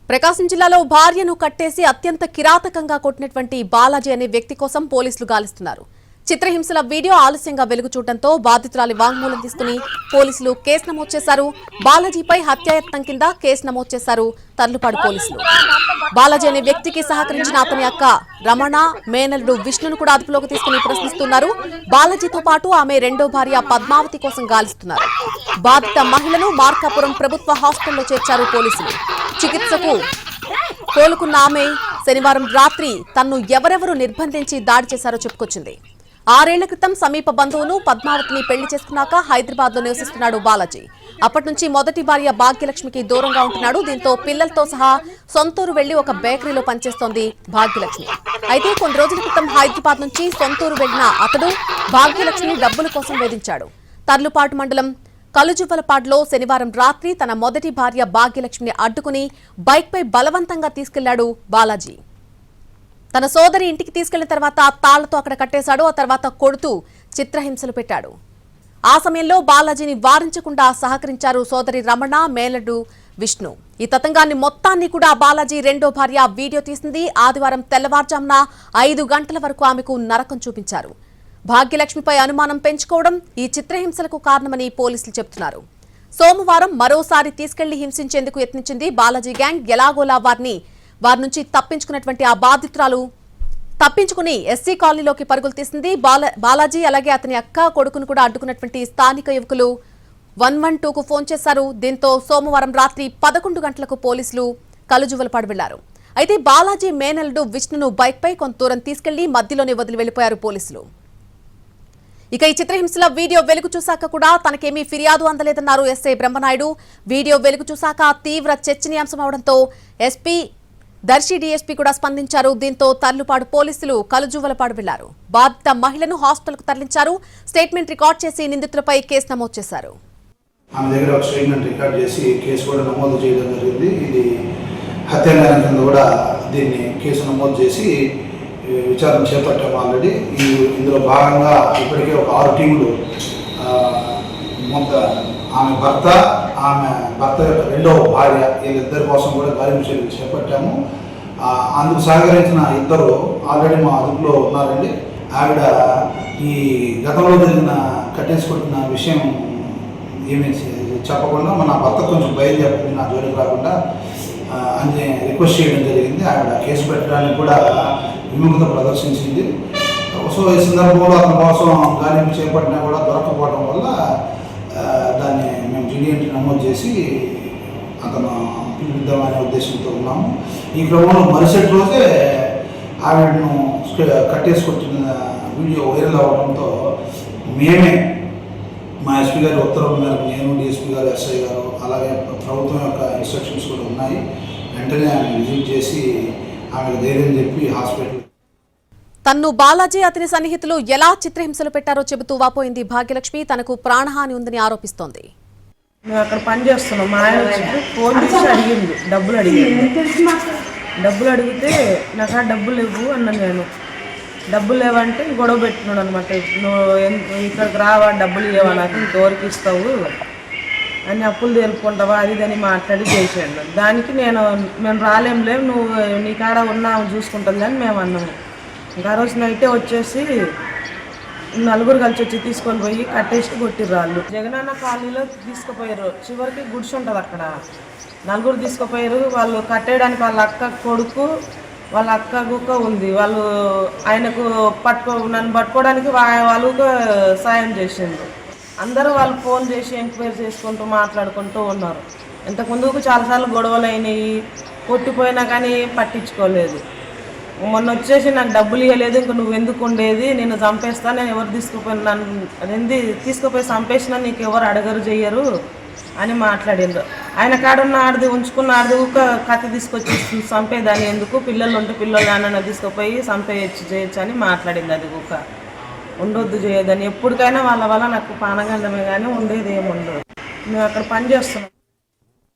ప్రకాశం జిల్లాలో భార్యను కట్టేసి అత్యంత కిరాతకంగా కొట్టినటువంటి బాలాజీ అనే వ్యక్తి కోసం పోలీసులు గాలిస్తున్నారు. చిత్రహింసల వీడియో ఆలస్యంగా వెలుగు చూడడంతో బాధితురాలి వాంగ్మూలం తీసుకుని పోలీసులు కేసు నమోదు చేశారు. బాలాజీపై హత్యాయత్నం కింద కేసు నమోదు చేశారు తర్లుపాడు పోలీసులు. బాలాజీ అనే వ్యక్తికి సహకరించిన అతని అక్క రమణ, మేనల్లుడు విష్ణును కూడా అదుపులోకి తీసుకుని ప్రశ్నిస్తున్నారు. బాలాజీతో పాటు ఆమె రెండో భార్య పద్మావతి కోసం గాలిస్తున్నారు. బాధిత మహిళను మార్కాపురం ప్రభుత్వ హాస్పిటల్లో చేర్చారు పోలీసులు. చికిత్సకు కోలుకున్న ఆమె శనివారం రాత్రి తన్ను ఎవరెవరు నిర్బంధించి దాడి చేశారో చెప్పుకొచ్చింది. 6 ఏళ్ల క్రితం సమీప బంధువును పద్మావతిని పెళ్లి చేసుకున్నాక హైదరాబాద్ లో నివసిస్తున్నాడు బాలాజీ. అప్పటి నుంచి మొదటి భార్య భాగ్యలక్ష్మికి దూరంగా ఉంటున్నాడు. దీంతో పిల్లలతో సహా సొంతూరు వెళ్లి ఒక బేకరీలో పనిచేస్తోంది భాగ్యలక్ష్మి. అయితే కొన్ని రోజుల క్రితం హైదరాబాద్ నుంచి సొంతూరు వెళ్లిన అతడు భాగ్యలక్ష్మిని డబ్బుల కోసం వేధించాడు. తర్లుపాటు మండలం కలుజువలపాడులో శనివారం రాత్రి తన మొదటి భార్య భాగ్యలక్ష్మిని అడ్డుకుని బైక్పై బలవంతంగా తీసుకెళ్లాడు బాలాజీ. తన సోదరి ఇంటికి తీసుకెళ్లిన తర్వాత తాళ్లతో అక్కడ కట్టేశాడు. ఆ తర్వాత కొడుతూ చిత్రహింసలు పెట్టాడు. ఆ సమయంలో బాలాజీని వారించకుండా సహకరించారు సోదరి రమణ, మేనల్లుడు విష్ణు. ఈ తతంగాన్ని మొత్తాన్ని కూడా బాలాజీ రెండో భార్య వీడియో తీసింది. ఆదివారం తెల్లవారుజామున 5 గంటల వరకు ఆమెకు నరకం చూపించారు. భాగ్యలక్ష్మిపై అనుమానం పెంచుకోవడం ఈ చిత్రహింసలకు కారణమని పోలీసులు చెబుతున్నారు. సోమవారం మరోసారి తీసుకెళ్లి హింసించేందుకు యత్నించింది బాలాజీ గ్యాంగ్. ఎలాగోలా వారి నుంచి తప్పించుకున్నటువంటి ఆ బాధితురాలు తప్పించుకుని ఎస్సీ కాలనీలోకి పరుగులు తీసింది. బాలాజీ అలాగే అతని అక్క, కొడుకును కూడా అడ్డుకున్నటువంటి స్థానిక యువకులు 112కు ఫోన్ చేశారు. దీంతో సోమవారం రాత్రి 11 గంటలకు పోలీసులు కలుజువలపాడు వెళ్లారు. అయితే బాలాజీ మేనల్లుడు విష్ణును బైక్పై కొంత దూరం తీసుకెళ్లి మధ్యలోనే వదిలి వెళ్లిపోయారు పోలీసులు. ఇక ఈ చిత్రహింసల వీడియో వెలుగు చూశాక కూడా తనకేమీ ఫిర్యాదు అందలేదన్నారు ఎస్ఐ బ్రహ్మనాయుడు. వీడియో వెలుగు చూశాక తీవ్ర చర్చనీయాంశం అవడంతో ఎస్పీ దర్శి డీఎస్పీ కూడా స్పందించారు. దీంతో తర్లుపాడు పోలీసులు కలుజువలపాడు వెళ్లారు. బాధిత మహిళను హాస్పిటల్కు తరలించారు. స్టేట్మెంట్ రికార్డ్ చేసి నిందితులపై కేసు నమోదు చేశారు. ఆమె దగ్గర ఒక స్టేట్మెంట్ రికార్డ్ చేసి కేసు కూడా నమోదు చేయడం జరిగింది. ఇది హత్యానేరం కింద కూడా దీన్ని కేసు నమోదు చేసి విచారణ చేపట్టాము ఆల్రెడీ. ఇందులో భాగంగా ఇప్పటికే ఒక 6 టీములు ఆమె భర్త యొక్క రెండవ భార్య వీళ్ళిద్దరి కోసం కూడా గాలింపు చర్యలు చేపట్టాము. అందుకు సహకరించిన ఇద్దరు ఆల్రెడీ మా అదుపులో ఉన్నారండి. ఆవిడ ఈ గతంలో జరిగిన కట్టేసుకుంటున్న విషయం ఏమీ చెప్పకుండా మన భర్త కొంచెం భయం చెప్పింది, నా జోలికి రాకుండా అని రిక్వెస్ట్ చేయడం జరిగింది. ఆవిడ కేసు పెట్టడానికి కూడా విముఖత ప్రదర్శించింది. సో ఈ సందర్భంలో అతని కోసం గాలింపు చేపట్టినా కూడా దొరకపోవడం వల్ల దాన్ని మేము జీడీఎంటీ నమోదు చేసి అతను పిలిపిద్దామనే ఉద్దేశంతో ఉన్నాము. ఈ క్రమంలో మరుసటి రోజే ఆవిడను కట్టేసుకొచ్చిన వీడియో వైరల్ అవ్వడంతో మేమే మా ఎస్పీ గారి ఉత్తర్వుల మేరకు నేను, డిఎస్పీ గారు, ఎస్ఐ గారు, అలాగే ప్రభుత్వం యొక్క ఇన్స్ట్రక్షన్స్ కూడా ఉన్నాయి. వెంటనే ఆమె విజిట్ చేసి ఆమెకు ధైర్యం చెప్పి హాస్పిటల్. తన్ను బాలాజీ అతని సన్నిహితులు ఎలా చిత్రహింసలు పెట్టారో చెబుతూ వాపోయింది భాగ్యలక్ష్మి. తనకు ప్రాణహాని ఉందని ఆరోపిస్తోంది. మేము అక్కడ పని చేస్తున్నాం. మా ఆయన వచ్చి ఫోన్ చేసి అడిగింది, డబ్బులు అడిగితే నాకు ఆ డబ్బులు ఇవ్వు అన్న. నేను డబ్బులు లేవంటే గొడవ పెట్టుకున్నాడు అనమాట. నువ్వు ఇక్కడికి రావా, డబ్బులు ఇవ్వవా, నాకు ఇంకెవరికి ఇస్తావు అని, అప్పులు తెలుపుకుంటావా, అది దాన్ని మాట్లాడి చేసాడు. దానికి మేము రాలేంలే, నువ్వు నీ కాడ ఉన్నా చూసుకుంటుంది అని మేము అన్నాము. ఇంకా ఆ రోజు నైటే వచ్చేసి 4 కలిసి వచ్చి తీసుకొని పోయి కట్టేసి కొట్టిర్రు వాళ్ళు. జగనన్న కాలనీలో తీసుకుపోయారు. చివరికి గుడిసి ఉంటుంది అక్కడ. 4 తీసుకుపోయారు. వాళ్ళు కట్టేయడానికి వాళ్ళ అక్క కొడుకు, వాళ్ళ అక్క గుక్క ఉంది. వాళ్ళు ఆయనకు నన్ను పట్టుకోవడానికి వాళ్ళు సాయం చేసింది. అందరూ వాళ్ళు ఫోన్ చేసి ఎంక్వైరీ చేసుకుంటూ మాట్లాడుకుంటూ ఉన్నారు. ఇంతకుముందుకు చాలాసార్లు గొడవలు అయినాయి, కొట్టిపోయినా కానీ పట్టించుకోలేదు. మొన్న వచ్చేసి నాకు డబ్బులు ఇవ్వలేదు, ఇంక నువ్వు ఎందుకు ఉండేది, నేను చంపేస్తా, నేను ఎవరు తీసుకుపోయి చంపేసినా నీకు ఎవరు అడగరు చెయ్యరు అని మాట్లాడిండ్రు. ఆయన కాడున్న ఆడది ఉంచుకున్న ఆడది ఒక కత్తి తీసుకొచ్చి చంపేదాన్ని ఎందుకు, పిల్లలు ఉంటే పిల్లలు నాన్న తీసుకుపోయి చేయొచ్చు అని మాట్లాడింది. అది ఒక ఉండొద్దు చేయదని. ఎప్పటికైనా వాళ్ళ వల్ల నాకు పానగండమే కానీ ఉండేది ఏముండదు. మేము అక్కడ పని చేస్తున్నాం.